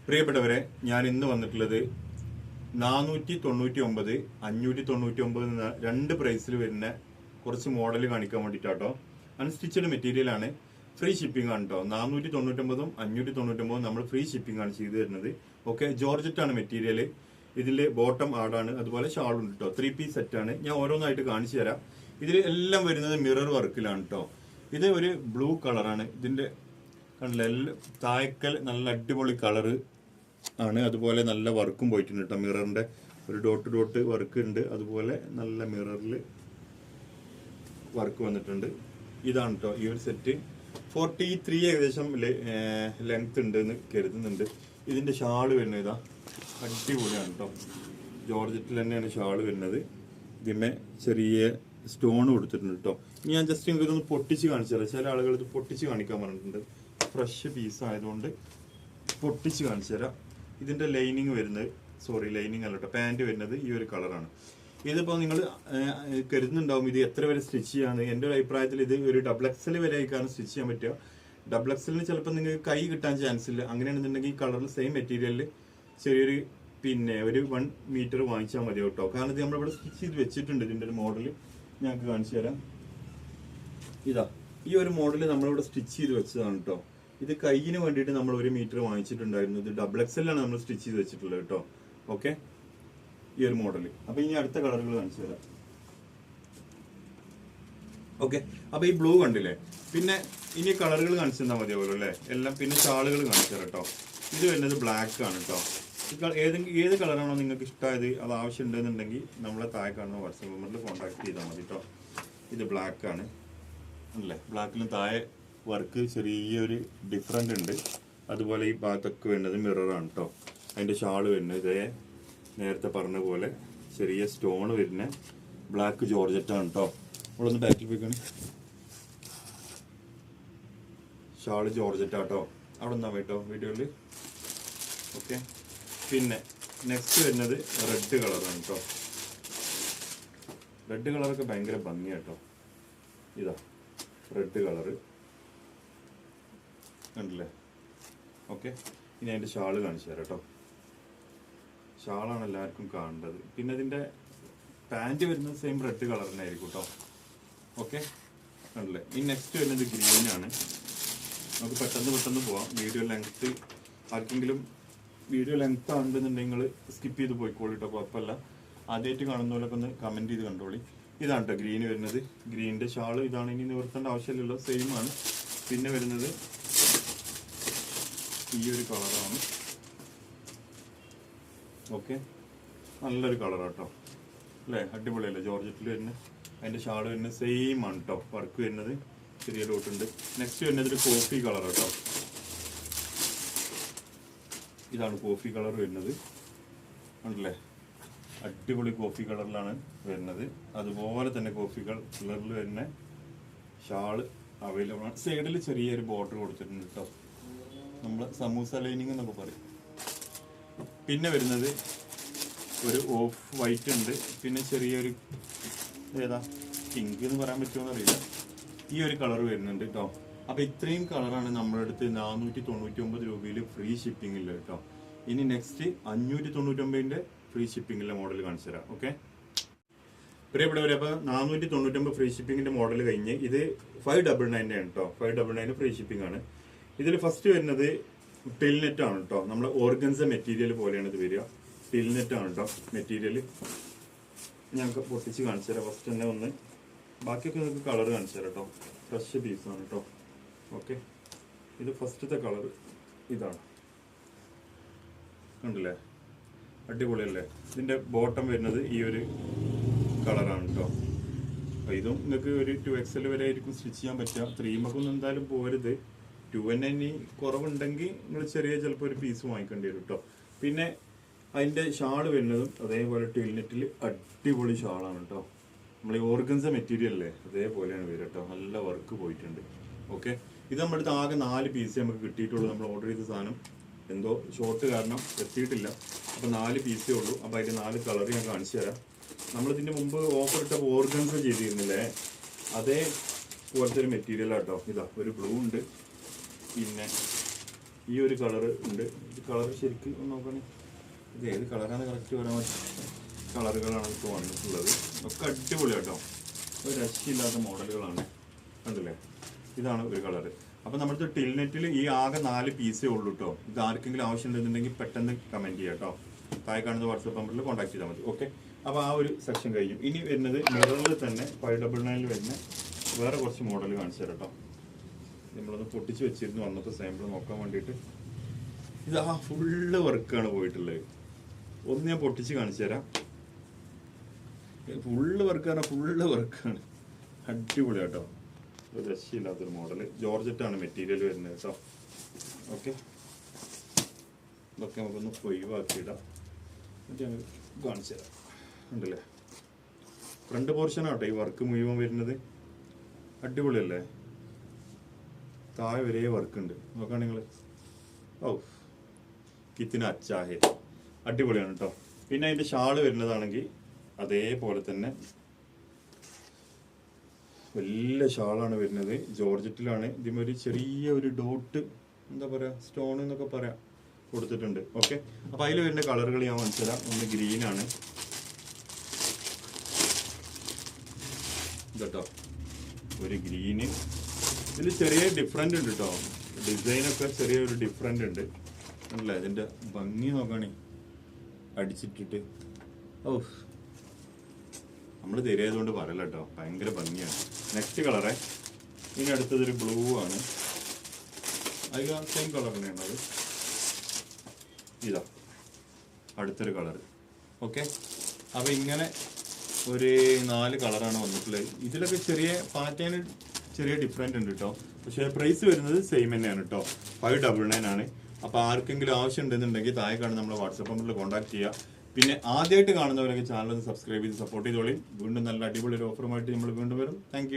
പ്രിയപ്പെട്ടവരെ, ഞാൻ ഇന്ന് വന്നിട്ടുള്ളത് 499, 599 എന്ന രണ്ട് പ്രൈസിൽ വരുന്ന കുറച്ച് മോഡൽ കാണിക്കാൻ വേണ്ടിയിട്ടാട്ടോ. അൺസ്റ്റിച്ചഡ് മെറ്റീരിയൽ ആണ്, ഫ്രീ ഷിപ്പിംഗ് ആണ് കേട്ടോ. 499ഉം 599ഉം നമ്മൾ ഫ്രീ ഷിപ്പിംഗ് ആണ് ചെയ്തു തരുന്നത്. ഓക്കെ, ജോർജറ്റ് ആണ് മെറ്റീരിയൽ. ഇതിൽ ബോട്ടം ആടാണ്, അതുപോലെ ഷാളുണ്ട് കേട്ടോ. 3 പീസ് സെറ്റ് ആണ്. ഞാൻ ഓരോന്നായിട്ട് കാണിച്ചു തരാം. ഇതിൽ എല്ലാം വരുന്നത് മിറർ വർക്കിലാണ് കേട്ടോ. ഇത് ഒരു ബ്ലൂ കളറാണ്. ഇതിന്റെ കണ്ടില്ല, തായ്ക്കൽ നല്ല അടിപൊളി കളറ് ആണ്. അതുപോലെ നല്ല വർക്കും പോയിട്ടുണ്ട് കേട്ടോ. മിററിന്റെ ഒരു ഡോട്ട് വർക്ക് ഉണ്ട്. അതുപോലെ നല്ല മിററിൽ വർക്ക് വന്നിട്ടുണ്ട്. ഇതാണ് കേട്ടോ ഈ ഒരു സെറ്റ്. 43 ഏകദേശം ലെങ്ത് ഉണ്ട് എന്ന് കരുതുന്നുണ്ട്. ഇതിന്റെ ഷാള് വരുന്നത് ഇതാ, അടിപൊളിയാണ് കേട്ടോ. ജോർജറ്റിൽ തന്നെയാണ് ഷാള് വരുന്നത്. ഇതിന്മേ ചെറിയ സ്റ്റോൺ കൊടുത്തിട്ടുണ്ട് കേട്ടോ. ഇനി ഞാൻ ജസ്റ്റ് നിങ്ങൾക്ക് ഇതൊന്ന് പൊട്ടിച്ച് കാണിച്ചു തരാം. ചില ആളുകൾ ഇത് പൊട്ടിച്ച് കാണിക്കാൻ പറഞ്ഞിട്ടുണ്ട്. ഫ്രഷ് പീസ് ആയതുകൊണ്ട് പൊട്ടിച്ച് കാണിച്ചു തരാം. ഇതിന്റെ ലൈനിങ് വരുന്നത്, ലൈനിങ് അല്ല കേട്ടോ, പാൻറ് വരുന്നത് ഈ ഒരു കളറാണ്. ഇതിപ്പോൾ നിങ്ങൾ കരുതുന്നുണ്ടാവും ഇത് എത്ര വരെ സ്റ്റിച്ച് ചെയ്യാന്ന്. എൻ്റെ ഒരു അഭിപ്രായത്തിൽ ഇത് ഒരു XXL വരെ ആയിക്കാണ് സ്റ്റിച്ച് ചെയ്യാൻ പറ്റുക. XXLന് ചിലപ്പോൾ നിങ്ങൾക്ക് കൈ കിട്ടാൻ ചാൻസ് ഇല്ല. അങ്ങനെയാണെന്നുണ്ടെങ്കിൽ ഈ കളറിൽ സെയിം മെറ്റീരിയലിൽ ചെറിയൊരു ഒരു 1 മീറ്റർ വാങ്ങിച്ചാൽ മതി കേട്ടോ. കാരണം ഇത് നമ്മളിവിടെ സ്റ്റിച്ച് ചെയ്ത് വെച്ചിട്ടുണ്ട്. ഇതിൻ്റെ ഒരു മോഡൽ ഞങ്ങൾക്ക് കാണിച്ചു തരാം. ഇതാ ഈ ഒരു മോഡൽ നമ്മളിവിടെ സ്റ്റിച്ച് ചെയ്ത് വെച്ചതാണ് കേട്ടോ. ഇത് കൈയിന് വേണ്ടിയിട്ട് നമ്മൾ 1 മീറ്റർ വാങ്ങിച്ചിട്ടുണ്ടായിരുന്നു. ഇത് XXL ആണ് നമ്മൾ സ്റ്റിച്ച് ചെയ്ത് വെച്ചിട്ടുള്ളത് കേട്ടോ. ഓക്കെ, ഈ ഒരു മോഡൽ. അപ്പൊ ഇനി അടുത്ത കളറുകൾ കാണിച്ചു തരാം. ഓക്കെ, അപ്പൊ ഈ ബ്ലൂ കണ്ടില്ലേ. പിന്നെ ഇനി കളറുകൾ കാണിച്ചു തന്നാൽ മതിയാവുമല്ലോ അല്ലേ എല്ലാം. പിന്നെ ഷാളുകൾ കാണിച്ചു തരാം കേട്ടോ. ഇത് വരുന്നത് ബ്ലാക്ക് ആണ് കേട്ടോ. ഏത് കളറാണോ നിങ്ങൾക്ക് ഇഷ്ടമായത്, അത് ആവശ്യമുണ്ടെന്നുണ്ടെങ്കിൽ നമ്മളെ താഴെ കാണുന്ന വാട്സാപ്പ് നമ്പറിൽ കോൺടാക്ട് ചെയ്താൽ മതി കേട്ടോ. ഇത് ബ്ലാക്ക് ആണ് അല്ലേ. ബ്ലാക്കിലും താഴെ വർക്ക് ചെറിയൊരു ഡിഫറൻറ്റ് ഉണ്ട്. അതുപോലെ ഈ ഭാഗത്തൊക്കെ വരുന്നത് മിററാണ് കേട്ടോ. അതിൻ്റെ ഷാള് വരുന്നത് ഇതേ നേരത്തെ പറഞ്ഞ പോലെ ചെറിയ സ്റ്റോൺ വരുന്ന ബ്ലാക്ക് ജോർജറ്റാണ് കേട്ടോ. നമ്മളൊന്ന് ബാക്കിൽ പോയിക്കാണ്. ഷാള് ജോർജറ്റാട്ടോ. അവിടെ നിന്നാ കേട്ടോ വീഡിയോയിൽ. ഓക്കെ, പിന്നെ നെക്സ്റ്റ് വരുന്നത് റെഡ് കളറാണ് കേട്ടോ. റെഡ് കളറൊക്കെ ഭയങ്കര ഭംഗിയാട്ടോ. ഇതാ റെഡ് കളറ് കണ്ടില്ലേ. ഓക്കെ, ഇനി അതിൻ്റെ ഷാള് കാണിച്ചു തരാം കേട്ടോ. ഷാളാണ് എല്ലാവർക്കും കാണേണ്ടത്. പിന്നെ ഇതിൻ്റെ പാൻറ് വരുന്നത് സെയിം റെഡ് കളർ തന്നെ ആയിരിക്കും കേട്ടോ. ഓക്കെ, കണ്ടില്ലേ. ഈ നെക്സ്റ്റ് വരുന്നത് ഗ്രീനാണ്. നമുക്ക് പെട്ടെന്ന് പോവാം. ആർക്കെങ്കിലും വീഡിയോ ലെങ്ത് ആണെന്നുണ്ടെങ്കിൽ സ്കിപ്പ് ചെയ്ത് പോയിക്കോളൂ കേട്ടോ, കുഴപ്പമില്ല. ആദ്യമായിട്ട് കാണുന്നവരൊക്കെ ഒന്ന് കമൻറ്റ് ചെയ്ത് കണ്ടോളി. ഇതാണ് കേട്ടോ ഗ്രീൻ വരുന്നത്. ഗ്രീനിൻ്റെ ഷാള് ഇതാണ്. ഇനി നിവർത്തേണ്ട ആവശ്യമില്ലല്ലോ, സെയിം ആണ്. പിന്നെ വരുന്നത് ഈ ഒരു കളറാണ്. ഓക്കെ, നല്ലൊരു കളറാട്ടോ അല്ലേ, അടിപൊളിയല്ലേ. ജോർജറ്റിൽ വരുന്നത്. അതിൻ്റെ ഷാള് വരുന്നത് സെയിം ആണ് കേട്ടോ. വർക്ക് വരുന്നത് ചെറിയ ഡോട്ടുണ്ട്. നെക്സ്റ്റ് വരുന്നത് ഒരു കോഫി കളർ കേട്ടോ. ഇതാണ് കോഫി കളർ വരുന്നത്. ഉണ്ടല്ലേ, അടിപൊളി കോഫി കളറിലാണ് വരുന്നത്. അതുപോലെ തന്നെ കോഫി കളറിൽ വരുന്ന ഷാള് അവൈലബിൾ ആണ്. സൈഡിൽ ചെറിയൊരു ബോർഡർ കൊടുത്തിട്ടുണ്ട് കേട്ടോ. നമ്മൾ സമൂസ ലൈനിങ് എന്നൊക്കെ പറയും. പിന്നെ വരുന്നത് ഒരു ഓഫ് വൈറ്റ് ഉണ്ട്. പിന്നെ ചെറിയൊരു പിങ്ക് എന്ന് പറയാൻ പറ്റുമോ എന്നറിയില്ല. ഈ ഒരു കളർ വരുന്നുണ്ട് കേട്ടോ. അപ്പൊ ഇത്രയും കളറാണ് നമ്മുടെ അടുത്ത് 499 രൂപയിൽ ഫ്രീ ഷിപ്പിംഗില്ല കേട്ടോ. ഇനി നെക്സ്റ്റ് 599ന്റെ ഫ്രീ ഷിപ്പിംഗിലെ മോഡൽ കാണിച്ചു തരാം. ഓക്കെ, പ്രിയപ്പെട്ടവരെ, അപ്പൊ 499 ഫ്രീ ഷിപ്പിംഗിന്റെ മോഡൽ കഴിഞ്ഞ് ഇത് 599 ആണ് കേട്ടോ. 599 ഫ്രീ ഷിപ്പിംഗ് ആണ്. ഇതിൽ ഫസ്റ്റ് വരുന്നത് ടിൽനെറ്റ് ആണ് കേട്ടോ. നമ്മളെ ഓർഗൻസ മെറ്റീരിയൽ പോലെയാണ് ഇത് വരിക. ടിൽനെറ്റ് ആണ് കേട്ടോ മെറ്റീരിയൽ. ഞങ്ങൾക്ക് പൊട്ടിച്ച് കാണിച്ചു തരാം. ഫസ്റ്റ് തന്നെ ഒന്ന്, ബാക്കിയൊക്കെ നിങ്ങൾക്ക് കളർ കാണിച്ചു തരാം കേട്ടോ. ഫ്രഷ് പീസാണ് കേട്ടോ. ഓക്കെ, ഇത് ഫസ്റ്റത്തെ കളർ ഇതാണ്, കണ്ടില്ലേ, അടിപൊളിയല്ലേ. ഇതിന്റെ ബോട്ടം വരുന്നത് ഈ ഒരു കളറാണ് കേട്ടോ. അപ്പോൾ ഇതും നിങ്ങൾക്ക് ഒരു 2XL വരെ ആയിരിക്കും സ്റ്റിച്ച് ചെയ്യാൻ പറ്റുക. 3 എന്തായാലും പോരുത്. 2N കുറവുണ്ടെങ്കിൽ നിങ്ങൾ ചിലപ്പോൾ ഒരു പീസ് വാങ്ങിക്കേണ്ടി വരും കേട്ടോ. പിന്നെ അതിൻ്റെ ഷാള് വരുന്നതും അതേപോലെ ടിൽനെറ്റിൽ അടിപൊളി ഷാളാണ് കേട്ടോ. നമ്മൾ ഈ ഓർഗൻസ മെറ്റീരിയൽ അല്ലേ, അതേപോലെയാണ് വരിക കേട്ടോ. നല്ല വർക്ക് പോയിട്ടുണ്ട്. ഓക്കെ, ഇത് നമ്മുടെ അടുത്ത് ആകെ 4 പീസ് നമുക്ക് കിട്ടിയിട്ടുള്ളൂ. നമ്മൾ ഓർഡർ ചെയ്ത സാധനം എന്തോ ഷോർട്ട് കാരണം എത്തിയിട്ടില്ല. അപ്പോൾ 4 പീസേ ഉള്ളൂ. അപ്പോൾ അതിൻ്റെ 4 കളർ ഞാൻ കാണിച്ചു തരാം. നമ്മളിതിൻ്റെ മുമ്പ് ഓഫർ ഇട്ട ഓർഗൻസ ചെയ്തിരുന്നില്ലേ, അതേ പോലത്തെ ഒരു മെറ്റീരിയൽ ആട്ടോ. ഇതാ ഒരു ബ്ലൂ ഉണ്ട്, പിന്നെ ഈ ഒരു കളർ ഉണ്ട്. ഇത് കളർ ശരിക്കും ഒന്ന് നോക്കണേ, ഇത് ഏത് കളറാണ് കറക്റ്റ് പറയാൻ പറ്റും. കളറുകളാണ് ഇപ്പോൾ വന്നിട്ടുള്ളത്. ഒക്കെ അടിപൊളി കേട്ടോ, ഒരു രക്ഷയില്ലാത്ത മോഡലുകളാണ്. കണ്ടില്ലേ, ഇതാണ് ഒരു കളറ്. അപ്പോൾ നമ്മുടെ ടിൽനെറ്റിൽ ഈ ആകെ 4 പീസേ ഉള്ളൂ കേട്ടോ. ഇത് ആർക്കെങ്കിലും ആവശ്യമുണ്ടെന്നുണ്ടെങ്കിൽ പെട്ടെന്ന് കമൻറ്റ് ചെയ്യാം കേട്ടോ. താഴെ കാണുന്ന വാട്സപ്പ് നമ്പറിൽ കോൺടാക്ട് ചെയ്താൽ മതി. ഓക്കെ, അപ്പോൾ ആ ഒരു സെക്ഷൻ കഴിഞ്ഞു. ഇനി വരുന്നത് മിററിൽ തന്നെ 599 വരുന്ന വേറെ കുറച്ച് മോഡൽ കാണിച്ചു തരാം കേട്ടോ. നമ്മളൊന്ന് പൊട്ടിച്ച് വെച്ചിരുന്നു വന്നപ്പോൾ സാമ്പിൾ നോക്കാൻ വേണ്ടിയിട്ട്. ഇത് ഫുള്ള് വർക്കാണ് പോയിട്ടുള്ളത്. ഒന്ന് ഞാൻ പൊട്ടിച്ച് കാണിച്ചു തരാം. ഫുള്ള് വർക്കാണ്, ഫുള്ള് വർക്കാണ്. അടിപൊളി കേട്ടോ, ഒരു രക്ഷയില്ലാത്തൊരു മോഡൽ. ജോർജറ്റാണ് മെറ്റീരിയൽ വരുന്നത് കേട്ടോ. ഓക്കെ, ഇതൊക്കെ നമുക്കൊന്ന് ഒഴിവാക്കിയിടാം. എന്നിട്ട് ഞങ്ങൾ കാണിച്ചു തരാം. ഉണ്ടല്ലേ, ഫ്രണ്ട് പോർഷനാട്ടോ ഈ വർക്ക് മുഴുവൻ വരുന്നത്. അടിപൊളിയല്ലേ, താഴെ വരെ വർക്ക് ഉണ്ട്. നോക്കാം നിങ്ങൾ. ഓ, കിത്തിന് അച്ചാഹേ, അടിപൊളിയാണ് കേട്ടോ. പിന്നെ അതിൻ്റെ ഷാള് വരുന്നതാണെങ്കിൽ അതേപോലെ തന്നെ വലിയ ഷാളാണ് വരുന്നത്. ജോർജറ്റിലാണ്. ഇതിമൊരു ചെറിയ ഒരു ഡോട്ട്, എന്താ പറയുക, സ്റ്റോൺ എന്നൊക്കെ പറയാം, കൊടുത്തിട്ടുണ്ട്. ഓക്കെ, അപ്പോൾ അതിൽ വരുന്ന കളറുകൾ ഞാൻ മനസ്സിലാം. ഒന്ന് ഗ്രീനാണ് ഇതട്ടോ, ഒരു ഗ്രീന്. ഇതിൽ ചെറിയ ഡിഫറെൻ്റ് ഉണ്ട് കേട്ടോ, ഡിസൈനൊക്കെ ചെറിയൊരു ഡിഫറെൻ്റ് ഉണ്ട്. അല്ലേ, ഇതിൻ്റെ ഭംഗി നോക്കണേ, അടിച്ചിട്ടിട്ട്. ഓ, നമ്മൾ തരിയതുകൊണ്ട് പറയല്ല കേട്ടോ, ഭയങ്കര ഭംഗിയാണ്. നെക്സ്റ്റ് കളറേ, ഇനി അടുത്തതൊരു ബ്ലൂ ആണ്. അത് സെയിം കളർ തന്നെയാണ് അത്. ഇതാ അടുത്തൊരു കളർ. ഓക്കെ, അപ്പോൾ ഇങ്ങനെ ഒരു 4 കളറാണ് വന്നിട്ടുള്ളത്. ഇതിലൊക്കെ ചെറിയ പാറ്റേൺ ചെറിയ ഡിഫറെൻ്റ് ഉണ്ട് കേട്ടോ. പക്ഷേ പ്രൈസ് വരുന്നത് സെയിം തന്നെയാണ് കേട്ടോ, 599 ആണ്. അപ്പോൾ ആർക്കെങ്കിലും ആവശ്യം ഉണ്ടെന്നുണ്ടെങ്കിൽ താഴെ കാണുന്ന നമ്മളെ വാട്സപ്പ് നമ്പറിൽ കോൺടാക്ട് ചെയ്യുക. പിന്നെ ആദ്യമായിട്ട് കാണുന്നവരൊക്കെ ചാനൽ ഒന്ന് സബ്സ്ക്രൈബ് ചെയ്ത് സപ്പോർട്ട് ചെയ്തോളി. വീണ്ടും നല്ല അടിപൊളി ഒരു ഓഫറുമായിട്ട് നമ്മൾ വീണ്ടും വരും. താങ്ക്